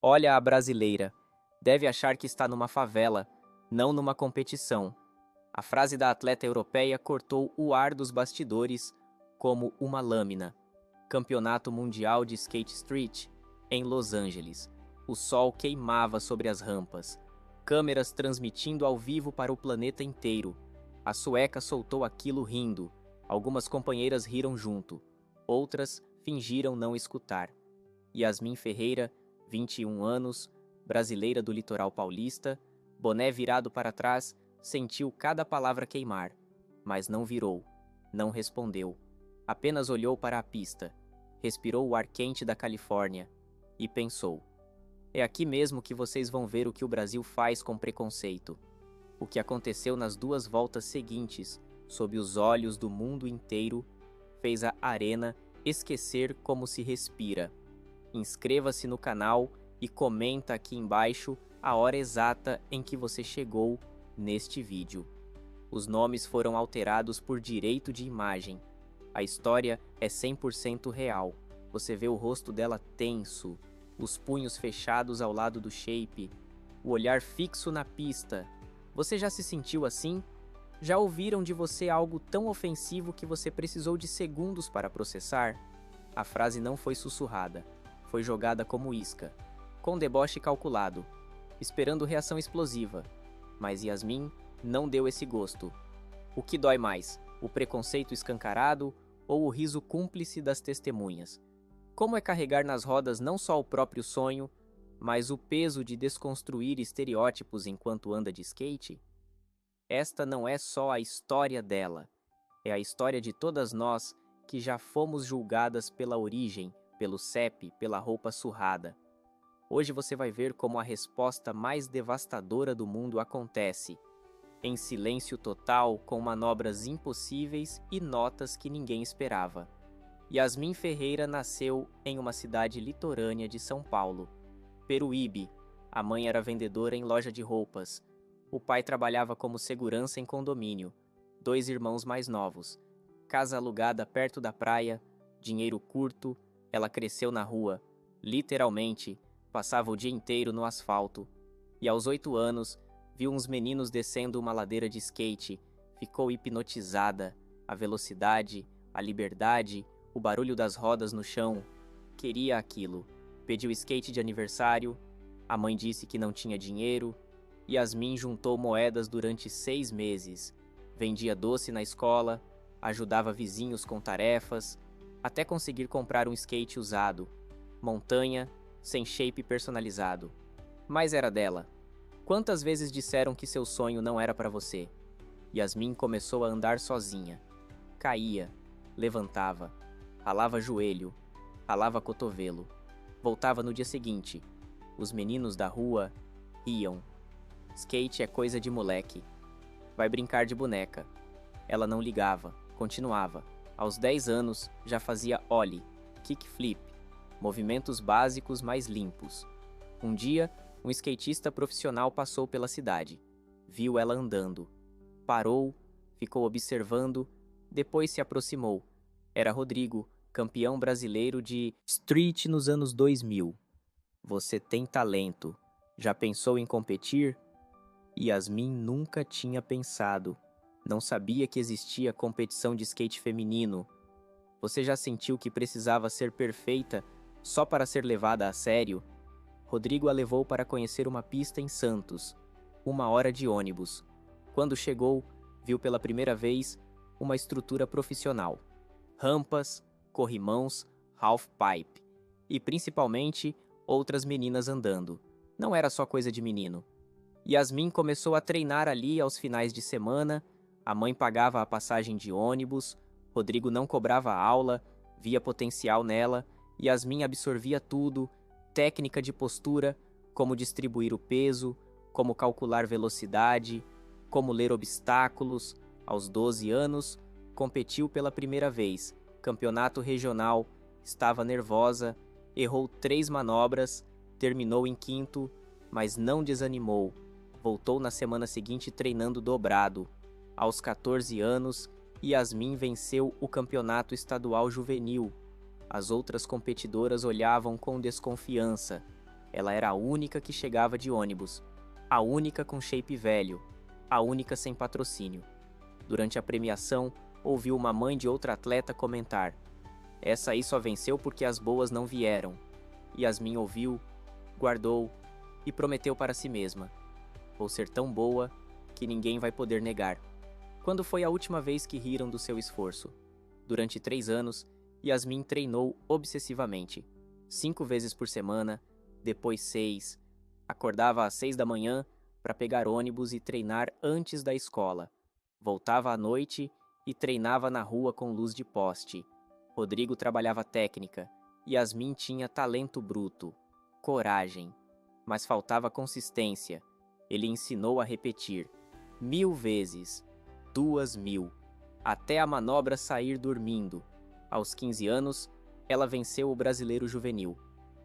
Olha a brasileira. Deve achar que está numa favela, não numa competição. A frase da atleta europeia cortou o ar dos bastidores como uma lâmina. Campeonato Mundial de Skate Street, em Los Angeles. O sol queimava sobre as rampas. Câmeras transmitindo ao vivo para o planeta inteiro. A sueca soltou aquilo rindo. Algumas companheiras riram junto. Outras fingiram não escutar. Yasmin Ferreira, 21 anos, brasileira do litoral paulista, boné virado para trás, sentiu cada palavra queimar, mas não virou, não respondeu. Apenas olhou para a pista, respirou o ar quente da Califórnia e pensou: é aqui mesmo que vocês vão ver o que o Brasil faz com preconceito. O que aconteceu nas 2 voltas seguintes, sob os olhos do mundo inteiro, fez a arena esquecer como se respira. Inscreva-se no canal e comenta aqui embaixo a hora exata em que você chegou neste vídeo. Os nomes foram alterados por direito de imagem. A história é 100% real. Você vê o rosto dela tenso, os punhos fechados ao lado do shape, o olhar fixo na pista. Você já se sentiu assim? Já ouviram de você algo tão ofensivo que você precisou de segundos para processar? A frase não foi sussurrada, foi jogada como isca, com deboche calculado, esperando reação explosiva. Mas Yasmin não deu esse gosto. O que dói mais, o preconceito escancarado ou o riso cúmplice das testemunhas? Como é carregar nas rodas não só o próprio sonho, mas o peso de desconstruir estereótipos enquanto anda de skate? Esta não é só a história dela, é a história de todas nós que já fomos julgadas pela origem, pelo CEP, pela roupa surrada. Hoje você vai ver como a resposta mais devastadora do mundo acontece, em silêncio total, com manobras impossíveis e notas que ninguém esperava. Yasmin Ferreira nasceu em uma cidade litorânea de São Paulo, Peruíbe. A mãe era vendedora em loja de roupas. O pai trabalhava como segurança em condomínio. 2 irmãos mais novos. Casa alugada perto da praia, dinheiro curto. Ela cresceu na rua, literalmente, passava o dia inteiro no asfalto. E aos 8 anos, viu uns meninos descendo uma ladeira de skate. Ficou hipnotizada. A velocidade, a liberdade, o barulho das rodas no chão. Queria aquilo. Pediu skate de aniversário. A mãe disse que não tinha dinheiro. Yasmin juntou moedas durante 6 meses. Vendia doce na escola, ajudava vizinhos com tarefas, até conseguir comprar um skate usado, montanha, sem shape personalizado. Mas era dela. Quantas vezes disseram que seu sonho não era para você? Yasmin começou a andar sozinha. Caía, levantava, ralava joelho, ralava cotovelo. Voltava no dia seguinte. Os meninos da rua riam. Skate é coisa de moleque. Vai brincar de boneca. Ela não ligava, continuava. Aos 10 anos, já fazia ollie, kickflip, movimentos básicos mais limpos. Um dia, um skatista profissional passou pela cidade. Viu ela andando. Parou, ficou observando, depois se aproximou. Era Rodrigo, campeão brasileiro de street nos anos 2000. Você tem talento. Já pensou em competir? Yasmin nunca tinha pensado. Não sabia que existia competição de skate feminino. Você já sentiu que precisava ser perfeita só para ser levada a sério? Rodrigo a levou para conhecer uma pista em Santos. 1 hora de ônibus. Quando chegou, viu pela primeira vez uma estrutura profissional. Rampas, corrimãos, halfpipe. E principalmente outras meninas andando. Não era só coisa de menino. Yasmin começou a treinar ali aos finais de semana. A mãe pagava a passagem de ônibus. Rodrigo não cobrava aula, via potencial nela. Yasmin absorvia tudo, técnica de postura, como distribuir o peso, como calcular velocidade, como ler obstáculos. Aos 12 anos, competiu pela primeira vez, campeonato regional, estava nervosa, errou 3 manobras, terminou em 5º, mas não desanimou. Voltou na semana seguinte treinando dobrado. Aos 14 anos, Yasmin venceu o campeonato estadual juvenil. As outras competidoras olhavam com desconfiança. Ela era a única que chegava de ônibus, a única com shape velho, a única sem patrocínio. Durante a premiação, ouviu uma mãe de outra atleta comentar: "Essa aí só venceu porque as boas não vieram." Yasmin ouviu, guardou e prometeu para si mesma: "Vou ser tão boa que ninguém vai poder negar." Quando foi a última vez que riram do seu esforço? Durante 3 anos, Yasmin treinou obsessivamente. 5 vezes por semana, depois 6. Acordava às 6 da manhã para pegar ônibus e treinar antes da escola. Voltava à noite e treinava na rua com luz de poste. Rodrigo trabalhava técnica. Yasmin tinha talento bruto, coragem, mas faltava consistência. Ele ensinou a repetir 1000 vezes, 2000, até a manobra sair dormindo. Aos 15 anos, ela venceu o brasileiro juvenil.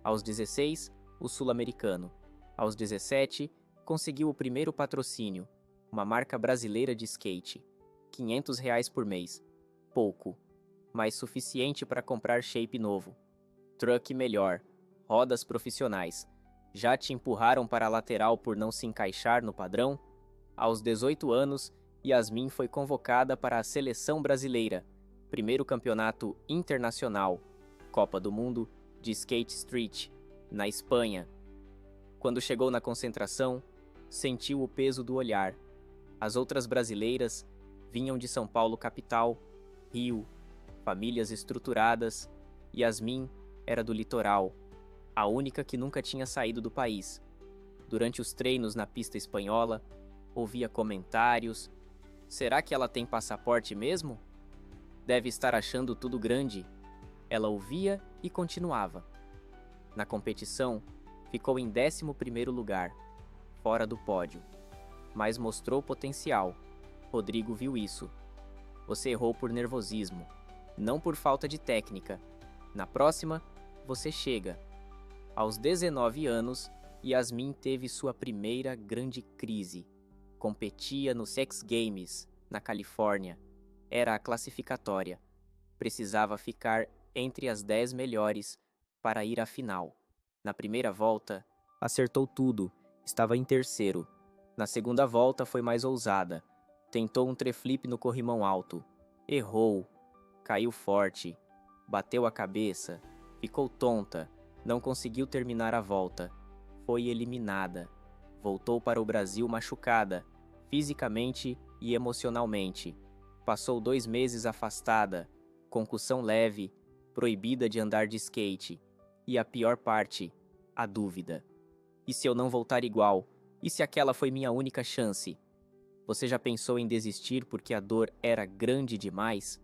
Aos 16, o sul-americano. Aos 17, conseguiu o primeiro patrocínio, uma marca brasileira de skate. R$ 500 por mês. Pouco, mas suficiente para comprar shape novo. Truck melhor, rodas profissionais. Já te empurraram para a lateral por não se encaixar no padrão? Aos 18 anos, Yasmin foi convocada para a seleção brasileira, primeiro campeonato internacional, Copa do Mundo de Skate Street, na Espanha. Quando chegou na concentração, sentiu o peso do olhar. As outras brasileiras vinham de São Paulo capital, Rio, famílias estruturadas. Yasmin era do litoral, a única que nunca tinha saído do país. Durante os treinos na pista espanhola, ouvia comentários: "Será que ela tem passaporte mesmo? Deve estar achando tudo grande." Ela ouvia e continuava. Na competição, ficou em 11º lugar, fora do pódio, mas mostrou potencial. Rodrigo viu isso. "Você errou por nervosismo, não por falta de técnica. Na próxima, você chega." Aos 19 anos, Yasmin teve sua primeira grande crise. Competia no X Games, na Califórnia. Era a classificatória. Precisava ficar entre as 10 melhores para ir à final. Na primeira volta, acertou tudo, estava em terceiro. Na segunda volta foi mais ousada. Tentou um treflip no corrimão alto. Errou. Caiu forte. Bateu a cabeça. Ficou tonta. Não conseguiu terminar a volta. Foi eliminada. Voltou para o Brasil machucada, fisicamente e emocionalmente. Passou 2 meses afastada, concussão leve, proibida de andar de skate. E a pior parte, a dúvida. E se eu não voltar igual? E se aquela foi minha única chance? Você já pensou em desistir porque a dor era grande demais?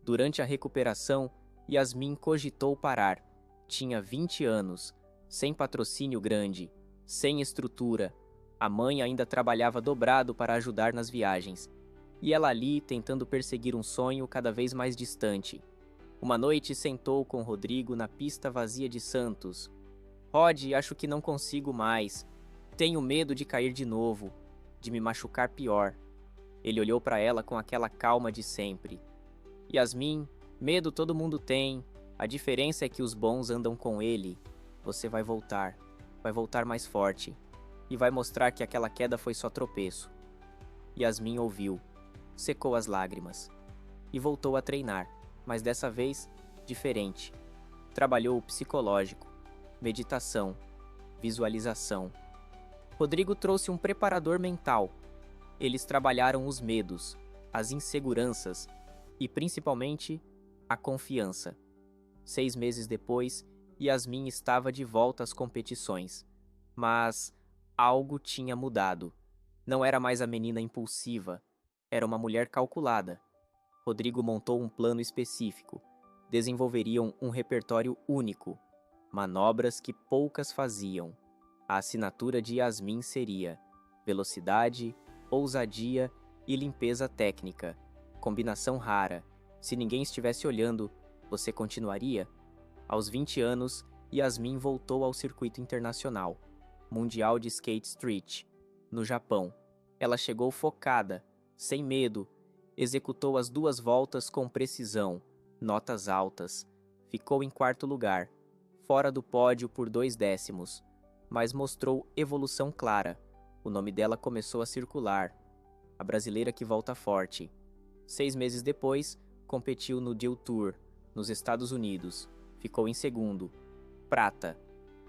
Durante a recuperação, Yasmin cogitou parar. Tinha 20 anos, sem patrocínio grande, sem estrutura. A mãe ainda trabalhava dobrado para ajudar nas viagens. E ela ali tentando perseguir um sonho cada vez mais distante. Uma noite sentou com Rodrigo na pista vazia de Santos. "Rod, acho que não consigo mais. Tenho medo de cair de novo, de me machucar pior." Ele olhou para ela com aquela calma de sempre. "Yasmin, medo todo mundo tem. A diferença é que os bons andam com ele. Você vai voltar mais forte. E vai mostrar que aquela queda foi só tropeço." Yasmin ouviu, secou as lágrimas e voltou a treinar, mas dessa vez diferente. Trabalhou o psicológico, meditação, visualização. Rodrigo trouxe um preparador mental. Eles trabalharam os medos, as inseguranças e principalmente a confiança. 6 meses depois, Yasmin estava de volta às competições. Mas algo tinha mudado. Não era mais a menina impulsiva, era uma mulher calculada. Rodrigo montou um plano específico. Desenvolveriam um repertório único, manobras que poucas faziam. A assinatura de Yasmin seria velocidade, ousadia e limpeza técnica. Combinação rara. Se ninguém estivesse olhando, você continuaria? Aos 20 anos, Yasmin voltou ao circuito internacional, Mundial de Skate Street, no Japão. Ela chegou focada, sem medo, executou as 2 voltas com precisão, notas altas. Ficou em 4º lugar, fora do pódio por 2 décimos. mas mostrou evolução clara. O nome dela começou a circular. A brasileira que volta forte. 6 meses depois, competiu no Deal Tour, nos Estados Unidos. Ficou em segundo. Prata.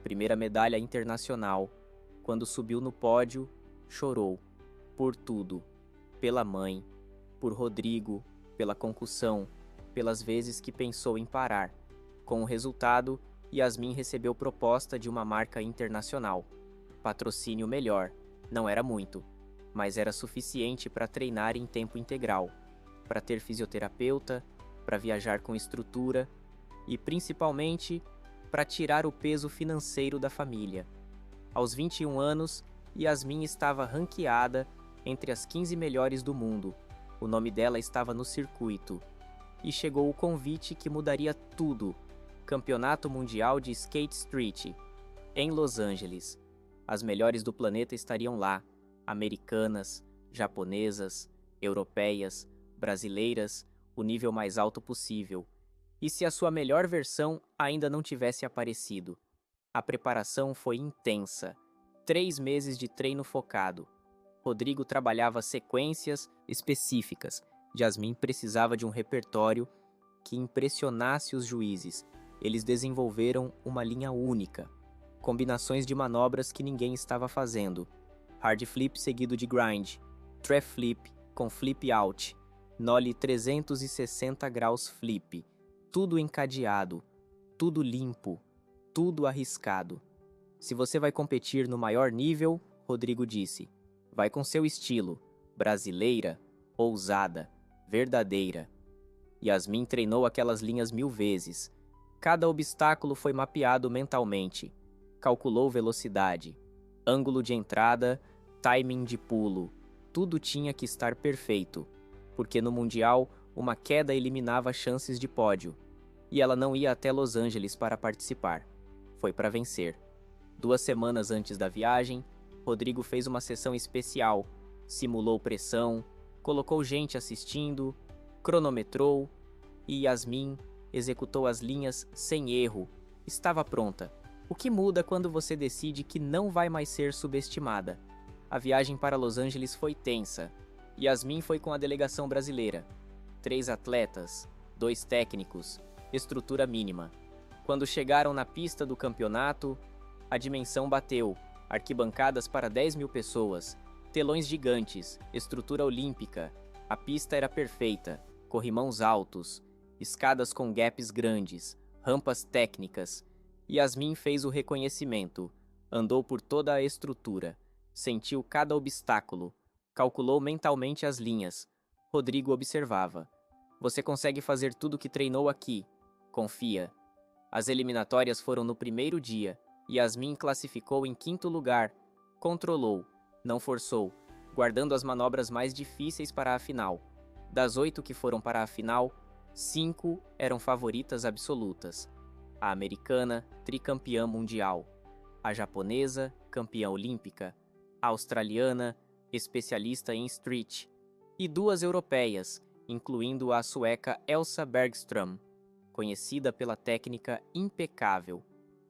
Primeira medalha internacional. Quando subiu no pódio, chorou. Por tudo. Pela mãe. Por Rodrigo. Pela concussão. Pelas vezes que pensou em parar. Com o resultado, Yasmin recebeu proposta de uma marca internacional. Patrocínio melhor. Não era muito, mas era suficiente para treinar em tempo integral, para ter fisioterapeuta, para viajar com estrutura e, principalmente, para tirar o peso financeiro da família. Aos 21 anos, Yasmin estava ranqueada entre as 15 melhores do mundo. O nome dela estava no circuito. E chegou o convite que mudaria tudo. Campeonato Mundial de Skate Street, em Los Angeles. As melhores do planeta estariam lá. Americanas, japonesas, europeias, brasileiras, o nível mais alto possível. E se a sua melhor versão ainda não tivesse aparecido? A preparação foi intensa. 3 meses de treino focado. Rodrigo trabalhava sequências específicas. Yasmin precisava de um repertório que impressionasse os juízes. Eles desenvolveram uma linha única. Combinações de manobras que ninguém estava fazendo. Hard flip seguido de grind. Trap flip com flip out. Nollie 360 graus flip. Tudo encadeado. Tudo limpo. Tudo arriscado. Se você vai competir no maior nível, Rodrigo disse, vai com seu estilo. Brasileira, ousada, verdadeira. Yasmin treinou aquelas linhas 1000 vezes. Cada obstáculo foi mapeado mentalmente. Calculou velocidade, ângulo de entrada, timing de pulo. Tudo tinha que estar perfeito, porque no Mundial, uma queda eliminava chances de pódio. E ela não ia até Los Angeles para participar. Foi para vencer. 2 semanas antes da viagem, Rodrigo fez uma sessão especial, simulou pressão, colocou gente assistindo, cronometrou e Yasmin executou as linhas sem erro. Estava pronta. O que muda quando você decide que não vai mais ser subestimada? A viagem para Los Angeles foi tensa. Yasmin foi com a delegação brasileira. 3 atletas, 2 técnicos, estrutura mínima. Quando chegaram na pista do campeonato, a dimensão bateu. Arquibancadas para 10.000 pessoas, telões gigantes, estrutura olímpica. A pista era perfeita, corrimãos altos, escadas com gaps grandes, rampas técnicas. Yasmin fez o reconhecimento, andou por toda a estrutura, sentiu cada obstáculo, calculou mentalmente as linhas. Rodrigo observava. Você consegue fazer tudo que treinou aqui. Confia. As eliminatórias foram no primeiro dia. Yasmin classificou em 5º lugar. Controlou, não forçou, guardando as manobras mais difíceis para a final. Das 8 que foram para a final, 5 eram favoritas absolutas. A americana, tricampeã mundial. A japonesa, campeã olímpica. A australiana, especialista em street. E 2 europeias, incluindo a sueca Elsa Bergström, conhecida pela técnica impecável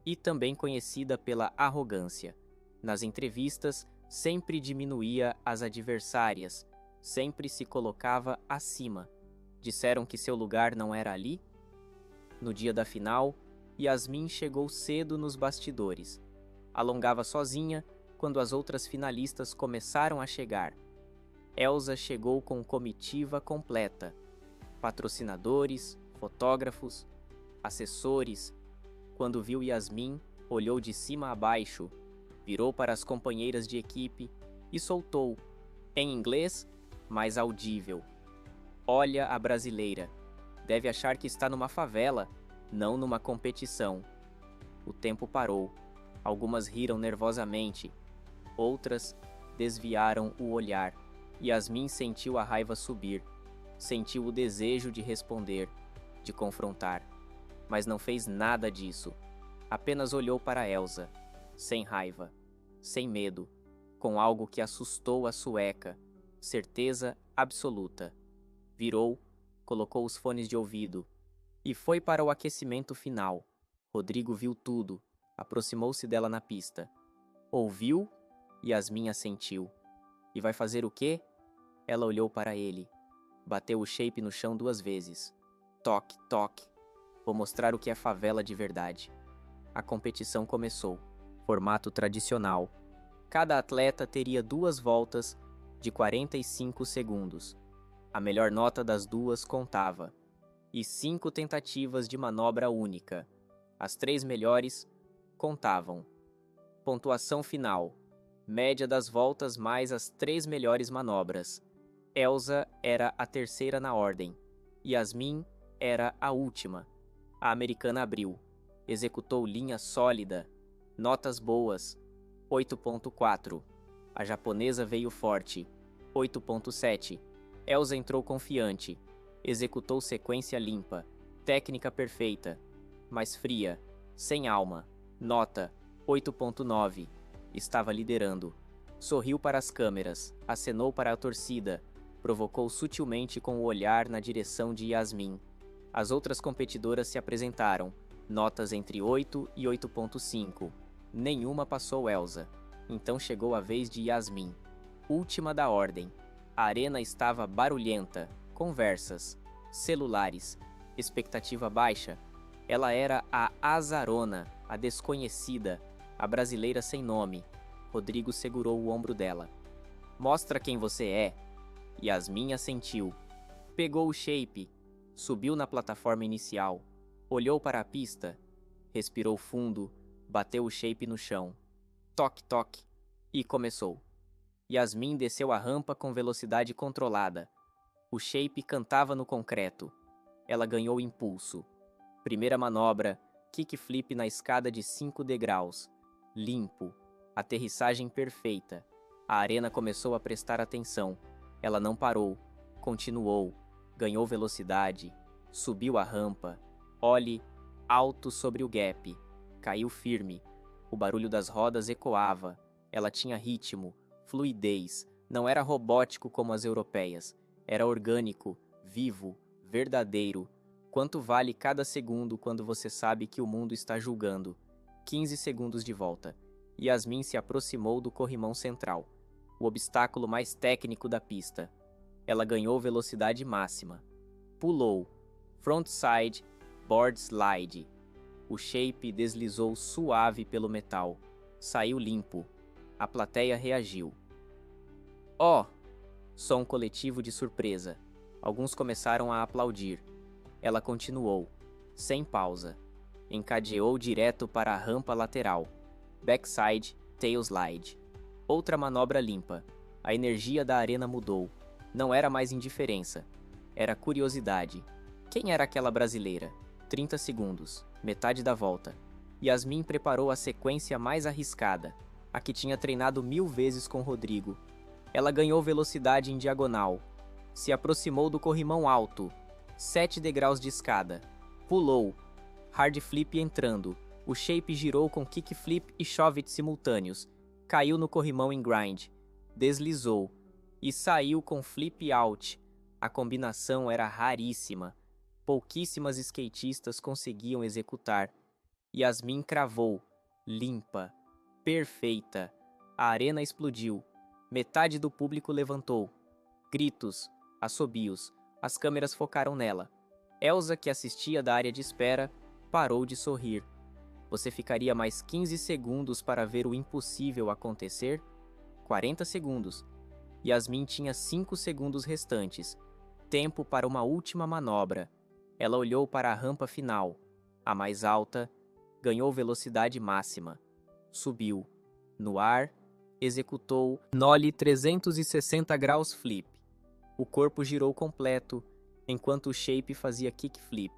e também conhecida pela arrogância. Nas entrevistas, sempre diminuía as adversárias, sempre se colocava acima. Disseram que seu lugar não era ali? No dia da final, Yasmin chegou cedo nos bastidores. Alongava sozinha quando as outras finalistas começaram a chegar. Elsa chegou com comitiva completa. Patrocinadores, fotógrafos, assessores. Quando viu Yasmin, olhou de cima a baixo, virou para as companheiras de equipe e soltou, em inglês, mas audível. Olha a brasileira. Deve achar que está numa favela, não numa competição. O tempo parou. Algumas riram nervosamente. Outras desviaram o olhar. Yasmin sentiu a raiva subir. Sentiu o desejo de responder, de confrontar. Mas não fez nada disso. Apenas olhou para Elsa, sem raiva, sem medo, com algo que assustou a sueca, certeza absoluta. Virou, colocou os fones de ouvido e foi para o aquecimento final. Rodrigo viu tudo, aproximou-se dela na pista. Ouviu? Yasmin assentiu. E vai fazer o quê? Ela olhou para ele. Bateu o shape no chão 2 vezes. Toque, toque. Vou mostrar o que é favela de verdade. A competição começou. Formato tradicional. Cada atleta teria 2 voltas de 45 segundos. A melhor nota das 2 contava. E 5 tentativas de manobra única. As 3 melhores contavam. Pontuação final. Média das voltas mais as 3 melhores manobras. Elsa era a terceira na ordem. Yasmin era a última. A americana abriu. Executou linha sólida. Notas boas. 8.4. A japonesa veio forte. 8.7. Elsa entrou confiante. Executou sequência limpa. Técnica perfeita. Mas fria. Sem alma. Nota. 8.9. Estava liderando. Sorriu para as câmeras. Acenou para a torcida. Provocou sutilmente com o olhar na direção de Yasmin. As outras competidoras se apresentaram. Notas entre 8 e 8.5. Nenhuma passou Elsa. Então chegou a vez de Yasmin. Última da ordem. A arena estava barulhenta. Conversas. Celulares. Expectativa baixa. Ela era a azarona, a desconhecida, a brasileira sem nome. Rodrigo segurou o ombro dela. Mostra quem você é. Yasmin assentiu. Pegou o shape. Subiu na plataforma inicial. Olhou para a pista. Respirou fundo. Bateu o shape no chão. Toque, toque. E começou. Yasmin desceu a rampa com velocidade controlada. O shape cantava no concreto. Ela ganhou impulso. Primeira manobra, kickflip na escada de 5 degraus. Limpo. Aterrissagem perfeita. A arena começou a prestar atenção. Ela não parou. Continuou. Ganhou velocidade. Subiu a rampa. Olhe, alto sobre o gap. Caiu firme. O barulho das rodas ecoava. Ela tinha ritmo, fluidez. Não era robótico como as europeias. Era orgânico, vivo, verdadeiro. Quanto vale cada segundo quando você sabe que o mundo está julgando? 15 segundos de volta. Yasmin se aproximou do corrimão central, o obstáculo mais técnico da pista. Ela ganhou velocidade máxima. Pulou. Frontside board slide. O shape deslizou suave pelo metal. Saiu limpo. A plateia reagiu. Oh! Som coletivo de surpresa. Alguns começaram a aplaudir. Ela continuou, sem pausa. Encadeou direto para a rampa lateral. Backside tail slide. Outra manobra limpa. A energia da arena mudou. Não era mais indiferença. Era curiosidade. Quem era aquela brasileira? 30 segundos. Metade da volta. Yasmin preparou a sequência mais arriscada. A que tinha treinado 1000 vezes com Rodrigo. Ela ganhou velocidade em diagonal. Se aproximou do corrimão alto. 7 degraus de escada. Pulou. Hard flip entrando. O shape girou com kickflip e shove simultâneos. Caiu no corrimão em grind. Deslizou. E saiu com flip out. A combinação era raríssima. Pouquíssimas skatistas conseguiam executar. Yasmin cravou. Limpa. Perfeita. A arena explodiu. Metade do público levantou. Gritos. Assobios. As câmeras focaram nela. Elsa, que assistia da área de espera, parou de sorrir. Você ficaria mais 15 segundos para ver o impossível acontecer? 40 segundos. Yasmin tinha 5 segundos restantes. Tempo para uma última manobra. Ela olhou para a rampa final. A mais alta. Ganhou velocidade máxima. Subiu. No ar, executou nollie 360 graus flip. O corpo girou completo, enquanto o shape fazia kickflip.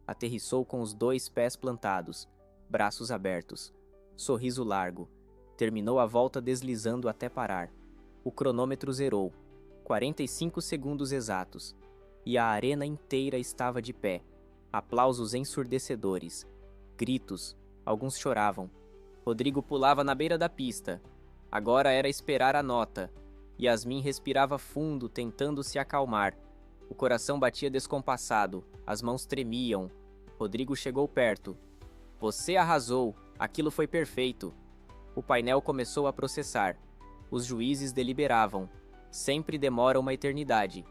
Aterrissou com os 2 pés plantados, braços abertos, sorriso largo. Terminou a volta deslizando até parar. O cronômetro zerou. 45 segundos exatos. E a arena inteira estava de pé. Aplausos ensurdecedores. Gritos. Alguns choravam. Rodrigo pulava na beira da pista. Agora era esperar a nota. Yasmin respirava fundo, tentando se acalmar. O coração batia descompassado, as mãos tremiam. Rodrigo chegou perto. Você arrasou, aquilo foi perfeito. O painel começou a processar. Os juízes deliberavam. Sempre demora uma eternidade.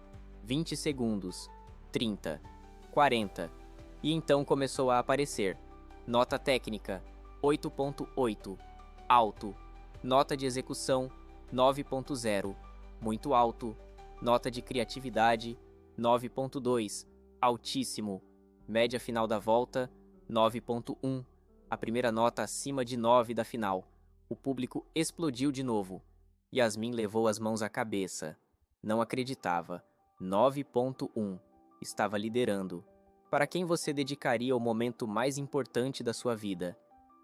20 segundos. 30. 40. E então começou a aparecer. Nota técnica, 8.8. Alto. Nota de execução, 9.0. Muito alto. Nota de criatividade, 9.2. Altíssimo. Média final da volta, 9.1. A primeira nota acima de 9 da final. O público explodiu de novo. Yasmin levou as mãos à cabeça. Não acreditava. 9.1. Estava liderando. Para quem você dedicaria o momento mais importante da sua vida?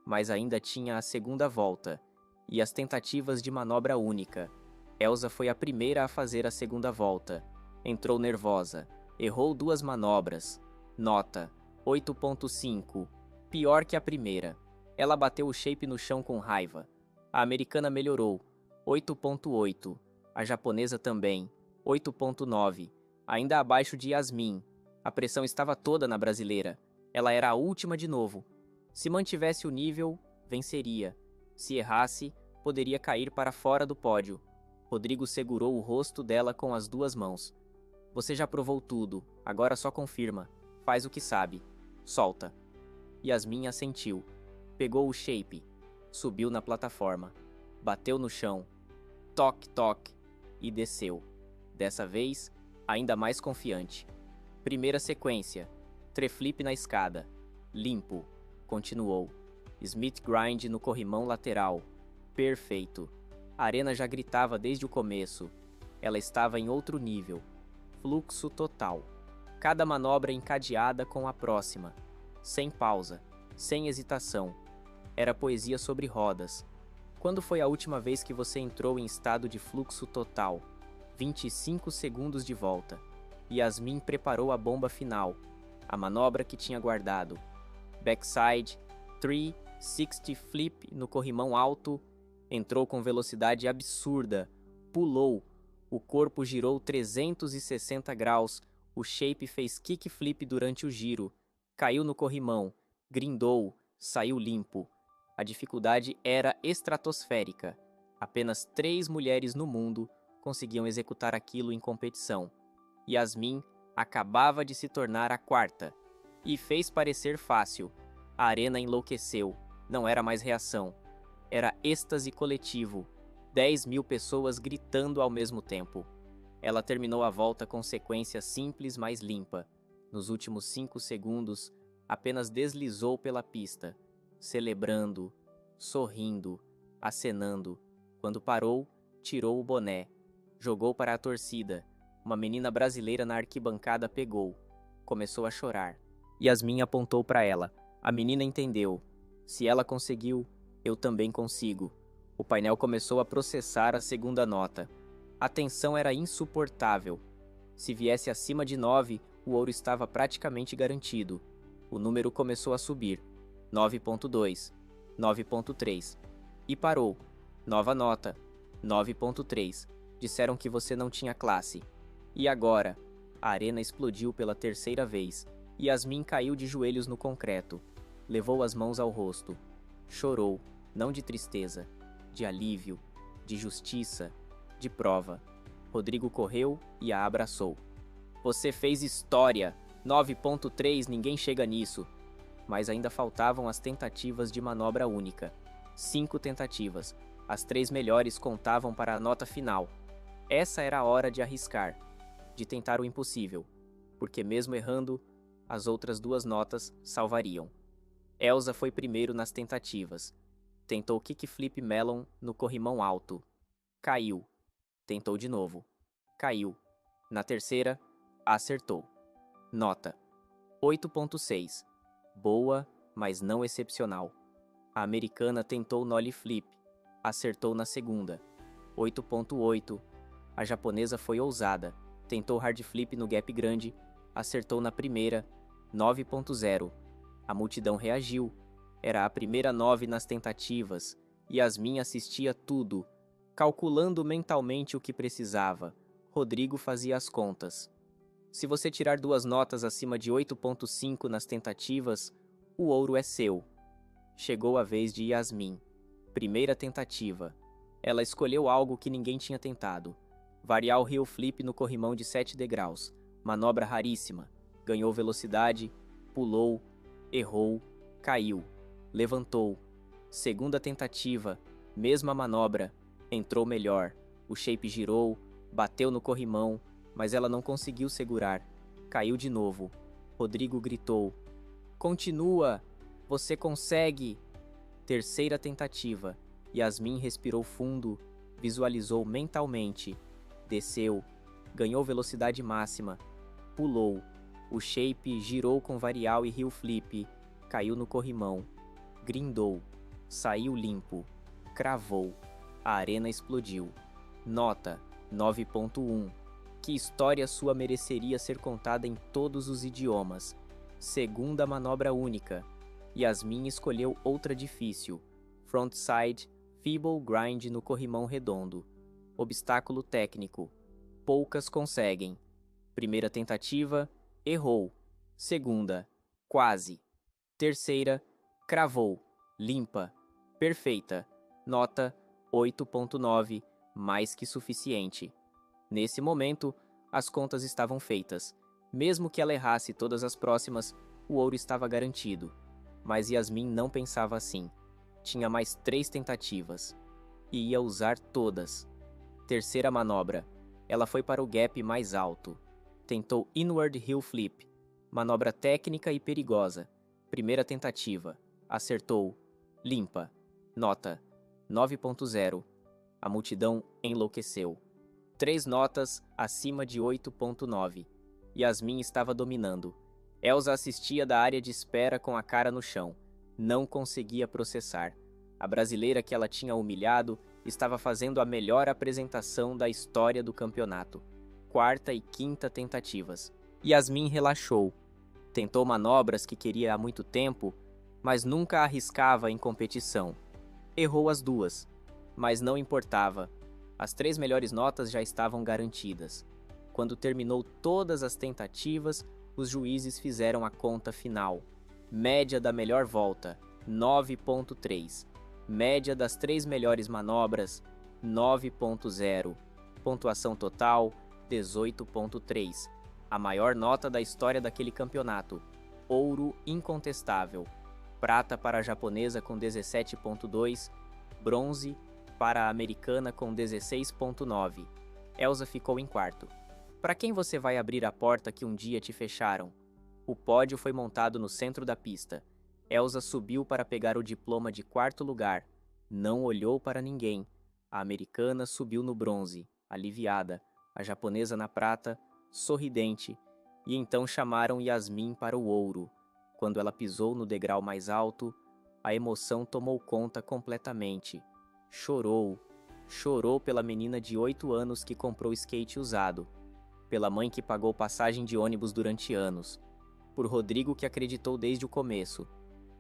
Mas ainda tinha a segunda volta. E as tentativas de manobra única. Elsa foi a primeira a fazer a segunda volta. Entrou nervosa. Errou 2 manobras. Nota: 8.5. Pior que a primeira. Ela bateu o shape no chão com raiva. A americana melhorou. 8.8. A japonesa também. 8.9. Ainda abaixo de Yasmin. A pressão estava toda na brasileira. Ela era a última de novo. Se mantivesse o nível, venceria. Se errasse, poderia cair para fora do pódio. Rodrigo segurou o rosto dela com as 2 mãos. Você já provou tudo, agora só confirma. Faz o que sabe. Solta. Yasmin assentiu. Pegou o shape. Subiu na plataforma. Bateu no chão. Toque, toque. E desceu. Dessa vez, ainda mais confiante. Primeira sequência. Treflip na escada. Limpo. Continuou. Smith grind no corrimão lateral. Perfeito. A arena já gritava desde o começo. Ela estava em outro nível. Fluxo total. Cada manobra encadeada com a próxima. Sem pausa. Sem hesitação. Era poesia sobre rodas. Quando foi a última vez que você entrou em estado de fluxo total? 25 segundos de volta. Yasmin preparou a bomba final. A manobra que tinha guardado. Backside, 360 flip no corrimão alto. Entrou com velocidade absurda. Pulou. O corpo girou 360 graus. O shape fez kickflip durante o giro. Caiu no corrimão. Grindou. Saiu limpo. A dificuldade era estratosférica. Apenas 3 mulheres no mundo conseguiam executar aquilo em competição. Yasmin acabava de se tornar a 4ª. E fez parecer fácil. A arena enlouqueceu. Não era mais reação. Era êxtase coletivo. 10.000 pessoas gritando ao mesmo tempo. Ela terminou a volta com sequência simples, mas limpa. Nos últimos 5 segundos, apenas deslizou pela pista, celebrando, sorrindo, acenando. Quando parou, tirou o boné. Jogou para a torcida. Uma menina brasileira na arquibancada pegou. Começou a chorar. Yasmin apontou para ela. A menina entendeu. Se ela conseguiu, eu também consigo. O painel começou a processar a segunda nota. A tensão era insuportável. Se viesse acima de 9, o ouro estava praticamente garantido. O número começou a subir. 9.2, 9.3. E parou. Nova nota. 9.3. Disseram que você não tinha classe. E agora? A arena explodiu pela 3ª vez. Yasmin caiu de joelhos no concreto. Levou as mãos ao rosto. Chorou, não de tristeza, de alívio, de justiça, de prova. Rodrigo correu e a abraçou. Você fez história! 9.3, ninguém chega nisso. Mas ainda faltavam as tentativas de manobra única. 5 tentativas. As 3 melhores contavam para a nota final. Essa era a hora de arriscar, de tentar o impossível, porque mesmo errando, as outras 2 notas salvariam. Elsa foi primeiro nas tentativas. Tentou kickflip melon no corrimão alto. Caiu. Tentou de novo. Caiu. Na terceira, acertou. Nota: 8.6. Boa, mas não excepcional. A americana tentou nollie flip. Acertou na segunda. 8.8. A japonesa foi ousada. Tentou hard flip no gap grande. Acertou na primeira. 9.0. A multidão reagiu. Era a primeira 9 nas tentativas. Yasmin assistia tudo, calculando mentalmente o que precisava. Rodrigo fazia as contas. Se você tirar 2 notas acima de 8.5 nas tentativas, o ouro é seu. Chegou a vez de Yasmin. Primeira tentativa. Ela escolheu algo que ninguém tinha tentado. Varial heel flip no corrimão de 7 degraus. Manobra raríssima. Ganhou velocidade, pulou, errou, caiu, levantou. Segunda tentativa. Mesma manobra. Entrou melhor. O shape girou, bateu no corrimão, mas ela não conseguiu segurar. Caiu de novo. Rodrigo gritou: "Continua! Você consegue!" Terceira tentativa. Yasmin respirou fundo, visualizou mentalmente. Desceu, ganhou velocidade máxima, pulou. O shape girou com varial e heel flip, caiu no corrimão. Grindou, saiu limpo, cravou. A arena explodiu. Nota 9.1. Que história sua mereceria ser contada em todos os idiomas. Segunda manobra única. Yasmin escolheu outra difícil. Frontside Feeble Grind no corrimão redondo. Obstáculo técnico. Poucas conseguem. Primeira tentativa, errou. Segunda, quase. Terceira, cravou. Limpa. Perfeita. Nota 8.9, mais que suficiente. Nesse momento, as contas estavam feitas. Mesmo que ela errasse todas as próximas, o ouro estava garantido. Mas Yasmin não pensava assim. Tinha mais 3 tentativas. E ia usar todas. Terceira manobra. Ela foi para o gap mais alto. Tentou inward heel flip. Manobra técnica e perigosa. Primeira tentativa. Acertou. Limpa. Nota 9.0. A multidão enlouqueceu. 3 notas acima de 8.9. Yasmin estava dominando. Elsa assistia da área de espera com a cara no chão. Não conseguia processar. A brasileira que ela tinha humilhado estava fazendo a melhor apresentação da história do campeonato. Quarta e quinta tentativas. Yasmin relaxou. Tentou manobras que queria há muito tempo, mas nunca arriscava em competição. Errou as 2, mas não importava. As 3 melhores notas já estavam garantidas. Quando terminou todas as tentativas, os juízes fizeram a conta final. Média da melhor volta, 9.3. Média das 3 melhores manobras, 9.0. Pontuação total, 18.3. A maior nota da história daquele campeonato. Ouro incontestável. Prata para a japonesa com 17.2. Bronze para a americana com 16.9. Elsa ficou em quarto. Para quem você vai abrir a porta que um dia te fecharam? O pódio foi montado no centro da pista. Elsa subiu para pegar o diploma de 4º lugar. Não olhou para ninguém. A americana subiu no bronze, aliviada. A japonesa na prata, sorridente. E então chamaram Yasmin para o ouro. Quando ela pisou no degrau mais alto, a emoção tomou conta completamente. Chorou. Chorou pela menina de 8 anos que comprou skate usado. Pela mãe que pagou passagem de ônibus durante anos. Por Rodrigo que acreditou desde o começo.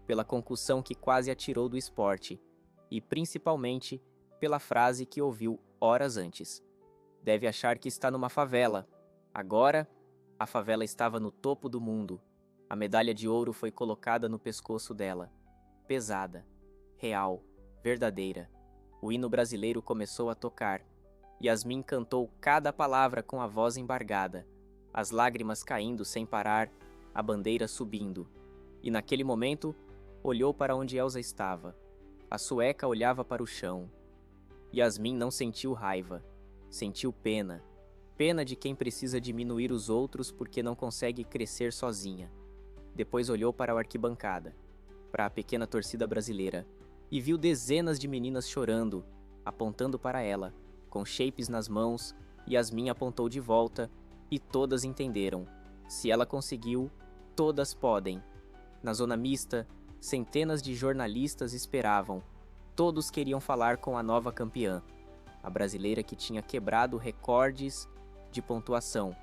Pela concussão que quase a tirou do esporte. E principalmente pela frase que ouviu horas antes. Deve achar que está numa favela. Agora, a favela estava no topo do mundo. A medalha de ouro foi colocada no pescoço dela. Pesada, real, verdadeira. O hino brasileiro começou a tocar. Yasmin cantou cada palavra com a voz embargada, as lágrimas caindo sem parar, a bandeira subindo. E naquele momento, olhou para onde Elsa estava. A sueca olhava para o chão. Yasmin não sentiu raiva, sentiu pena. Pena de quem precisa diminuir os outros porque não consegue crescer sozinha. Depois olhou para a arquibancada, para a pequena torcida brasileira, e viu dezenas de meninas chorando, apontando para ela, com shapes nas mãos. Yasmin apontou de volta, e todas entenderam. Se ela conseguiu, todas podem. Na zona mista, centenas de jornalistas esperavam. Todos queriam falar com a nova campeã, a brasileira que tinha quebrado recordes de pontuação,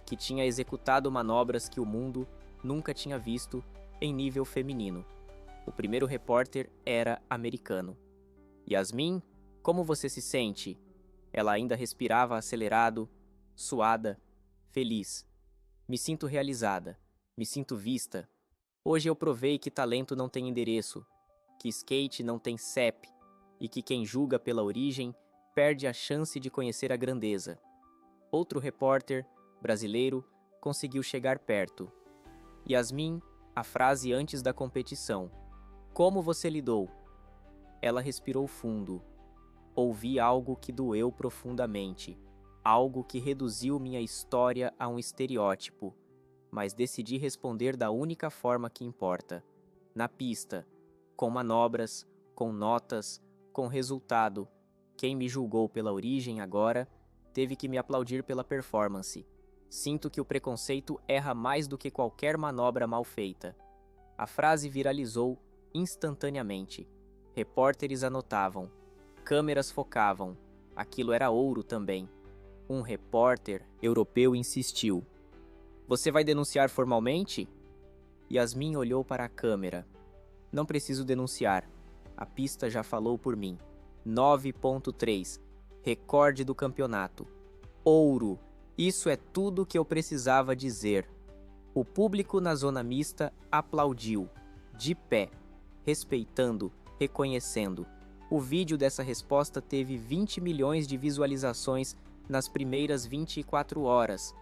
que tinha executado manobras que o mundo nunca tinha visto em nível feminino. O primeiro repórter era americano. Yasmin, como você se sente? Ela ainda respirava acelerado, suada, feliz. Me sinto realizada, me sinto vista. Hoje eu provei que talento não tem endereço, que skate não tem CEP, e que quem julga pela origem perde a chance de conhecer a grandeza. Outro repórter, brasileiro, conseguiu chegar perto. Yasmin, a frase antes da competição. Como você lidou? Ela respirou fundo. Ouvi algo que doeu profundamente. Algo que reduziu minha história a um estereótipo. Mas decidi responder da única forma que importa. Na pista. Com manobras, com notas, com resultado. Quem me julgou pela origem agora teve que me aplaudir pela performance. Sinto que o preconceito erra mais do que qualquer manobra mal feita. A frase viralizou instantaneamente. Repórteres anotavam. Câmeras focavam. Aquilo era ouro também. Um repórter europeu insistiu. Você vai denunciar formalmente? Yasmin olhou para a câmera. Não preciso denunciar. A pista já falou por mim. 9.3. Recorde do campeonato. Ouro. Isso é tudo que eu precisava dizer. O público na zona mista aplaudiu, de pé, respeitando, reconhecendo. O vídeo dessa resposta teve 20 milhões de visualizações nas primeiras 24 horas.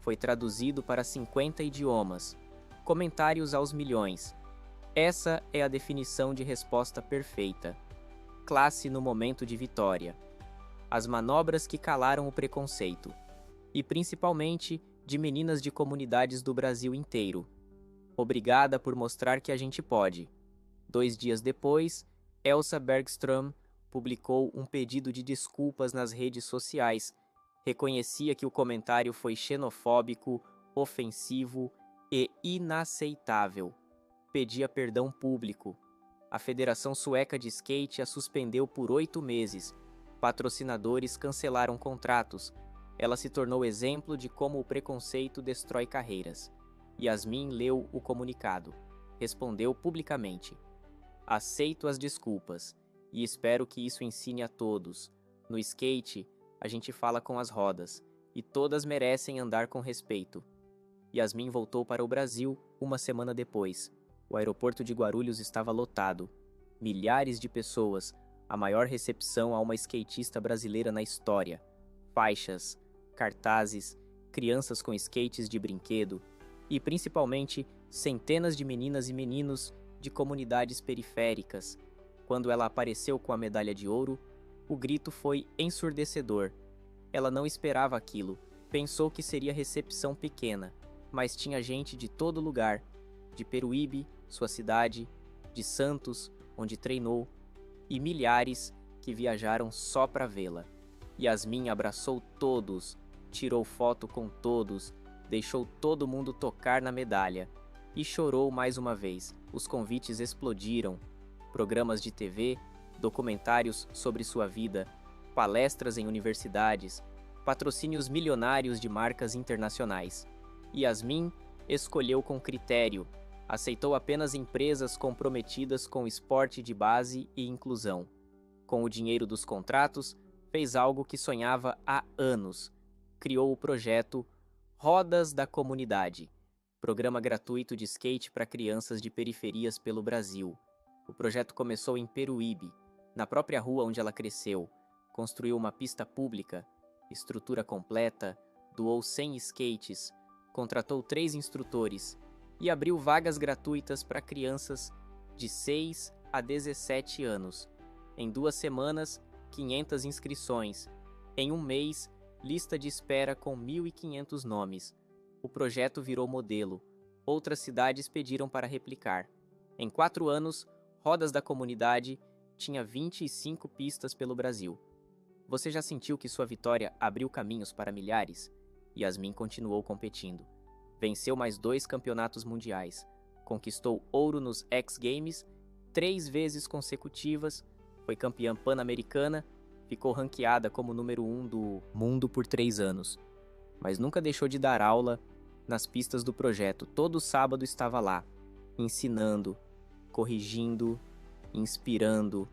Foi traduzido para 50 idiomas. Comentários aos milhões. Essa é a definição de resposta perfeita. Classe no momento de vitória. As manobras que calaram o preconceito. E principalmente de meninas de comunidades do Brasil inteiro. Obrigada por mostrar que a gente pode. 2 dias depois, Elsa Bergström publicou um pedido de desculpas nas redes sociais. Reconhecia que o comentário foi xenofóbico, ofensivo e inaceitável. Pedia perdão público. A Federação Sueca de Skate a suspendeu por 8 meses. Patrocinadores cancelaram contratos. Ela se tornou exemplo de como o preconceito destrói carreiras. Yasmin leu o comunicado. Respondeu publicamente. Aceito as desculpas e espero que isso ensine a todos. No skate, a gente fala com as rodas e todas merecem andar com respeito. Yasmin voltou para o Brasil 1 semana depois. O aeroporto de Guarulhos estava lotado. Milhares de pessoas, a maior recepção a uma skatista brasileira na história. Faixas, cartazes, crianças com skates de brinquedo e, principalmente, centenas de meninas e meninos de comunidades periféricas. Quando ela apareceu com a medalha de ouro, o grito foi ensurdecedor. Ela não esperava aquilo, pensou que seria recepção pequena, mas tinha gente de todo lugar, de Peruíbe, sua cidade, de Santos, onde treinou, e milhares que viajaram só para vê-la. Yasmin abraçou todos, tirou foto com todos, deixou todo mundo tocar na medalha e chorou mais uma vez. Os convites explodiram. Programas de TV, documentários sobre sua vida, palestras em universidades, patrocínios milionários de marcas internacionais. Yasmin escolheu com critério, aceitou apenas empresas comprometidas com esporte de base e inclusão. Com o dinheiro dos contratos, fez algo que sonhava há anos. Criou o projeto Rodas da Comunidade, programa gratuito de skate para crianças de periferias pelo Brasil. O projeto começou em Peruíbe, na própria rua onde ela cresceu. Construiu uma pista pública, estrutura completa, doou 100 skates, contratou 3 instrutores e abriu vagas gratuitas para crianças de 6 a 17 anos. Em 2 semanas, 500 inscrições. Em 1 mês, lista de espera com 1.500 nomes. O projeto virou modelo. Outras cidades pediram para replicar. Em 4 anos, Rodas da Comunidade tinha 25 pistas pelo Brasil. Você já sentiu que sua vitória abriu caminhos para milhares? Yasmin continuou competindo. Venceu mais 2 campeonatos mundiais. Conquistou ouro nos X Games 3 vezes consecutivas. Foi campeã pan-americana. Ficou ranqueada como número 1 do mundo por 3 anos. Mas nunca deixou de dar aula nas pistas do projeto. Todo sábado estava lá, ensinando, corrigindo, inspirando.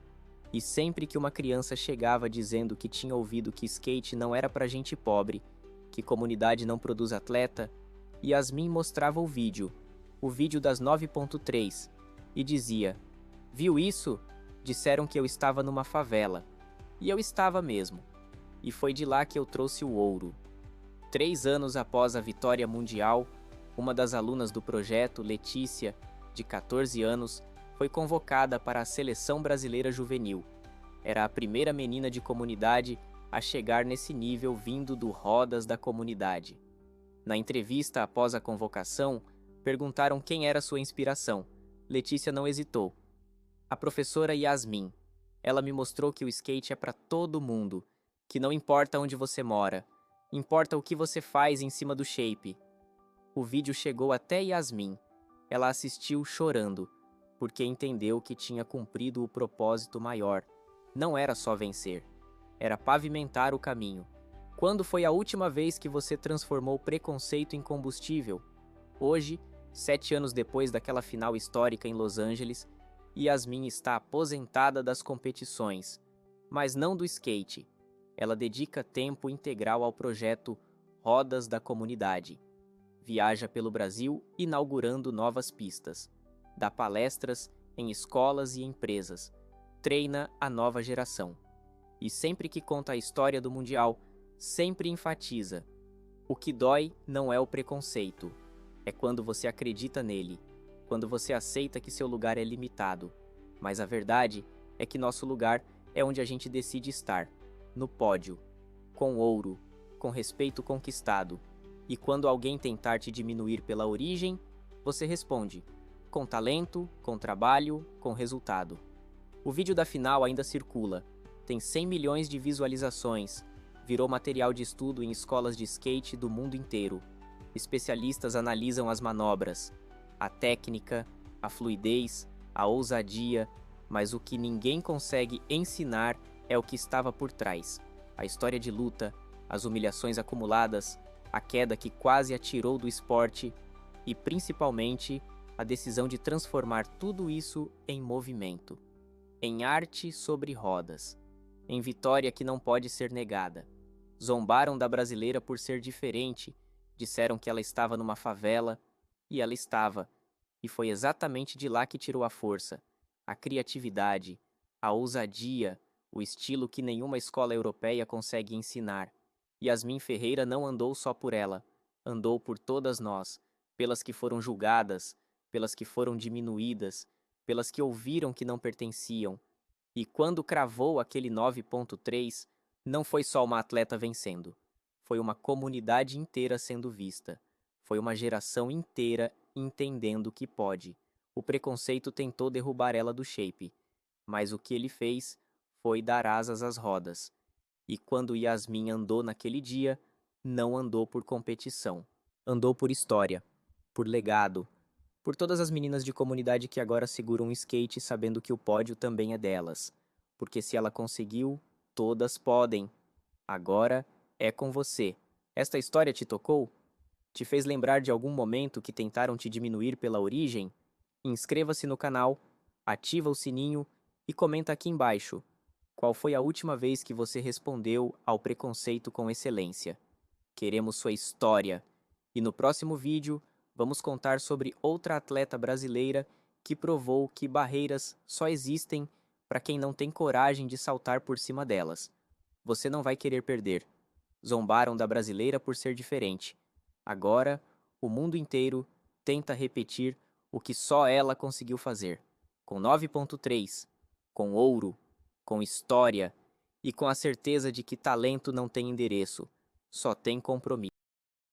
E sempre que uma criança chegava dizendo que tinha ouvido que skate não era para gente pobre, que comunidade não produz atleta, Yasmin mostrava o vídeo das 9.3, e dizia: viu isso? Disseram que eu estava numa favela. E eu estava mesmo. E foi de lá que eu trouxe o ouro. 3 anos após a vitória mundial, uma das alunas do projeto, Letícia, de 14 anos, foi convocada para a Seleção Brasileira Juvenil. Era a primeira menina de comunidade a chegar nesse nível vindo do Rodas da comunidade. Na entrevista após a convocação, perguntaram quem era sua inspiração. Letícia não hesitou. A professora Yasmin. Ela me mostrou que o skate é para todo mundo, que não importa onde você mora, importa o que você faz em cima do shape. O vídeo chegou até Yasmin. Ela assistiu chorando, porque entendeu que tinha cumprido o propósito maior. Não era só vencer, era pavimentar o caminho. Quando foi a última vez que você transformou preconceito em combustível? Hoje, 7 anos depois daquela final histórica em Los Angeles, Yasmin está aposentada das competições, mas não do skate. Ela dedica tempo integral ao projeto Rodas da Comunidade. Viaja pelo Brasil inaugurando novas pistas. Dá palestras em escolas e empresas. Treina a nova geração. E sempre que conta a história do Mundial, sempre enfatiza: o que dói não é o preconceito, é quando você acredita nele, quando você aceita que seu lugar é limitado. Mas a verdade é que nosso lugar é onde a gente decide estar, no pódio, com ouro, com respeito conquistado. E quando alguém tentar te diminuir pela origem, você responde: com talento, com trabalho, com resultado. O vídeo da final ainda circula, tem 100 milhões de visualizações, virou material de estudo em escolas de skate do mundo inteiro. Especialistas analisam as manobras, a técnica, a fluidez, a ousadia, mas o que ninguém consegue ensinar é o que estava por trás. A história de luta, as humilhações acumuladas, a queda que quase a tirou do esporte e, principalmente, a decisão de transformar tudo isso em movimento, em arte sobre rodas, em vitória que não pode ser negada. Zombaram da brasileira por ser diferente, disseram que ela estava numa favela, e ela estava, e foi exatamente de lá que tirou a força, a criatividade, a ousadia, o estilo que nenhuma escola europeia consegue ensinar. Yasmin Ferreira não andou só por ela, andou por todas nós, pelas que foram julgadas, pelas que foram diminuídas, pelas que ouviram que não pertenciam. E quando cravou aquele 9.3, não foi só uma atleta vencendo, foi uma comunidade inteira sendo vista, foi uma geração inteira entendendo que pode. O preconceito tentou derrubar ela do shape, mas o que ele fez foi dar asas às rodas. E quando Yasmin andou naquele dia, não andou por competição. Andou por história, por legado, por todas as meninas de comunidade que agora seguram um skate sabendo que o pódio também é delas. Porque se ela conseguiu, todas podem. Agora é com você. Esta história te tocou? Te fez lembrar de algum momento que tentaram te diminuir pela origem? Inscreva-se no canal, ativa o sininho e comenta aqui embaixo. Qual foi a última vez que você respondeu ao preconceito com excelência? Queremos sua história. E no próximo vídeo, vamos contar sobre outra atleta brasileira que provou que barreiras só existem para quem não tem coragem de saltar por cima delas. Você não vai querer perder. Zombaram da brasileira por ser diferente. Agora, o mundo inteiro tenta repetir o que só ela conseguiu fazer. Com 9.3, com ouro, com história e com a certeza de que talento não tem endereço, só tem compromisso.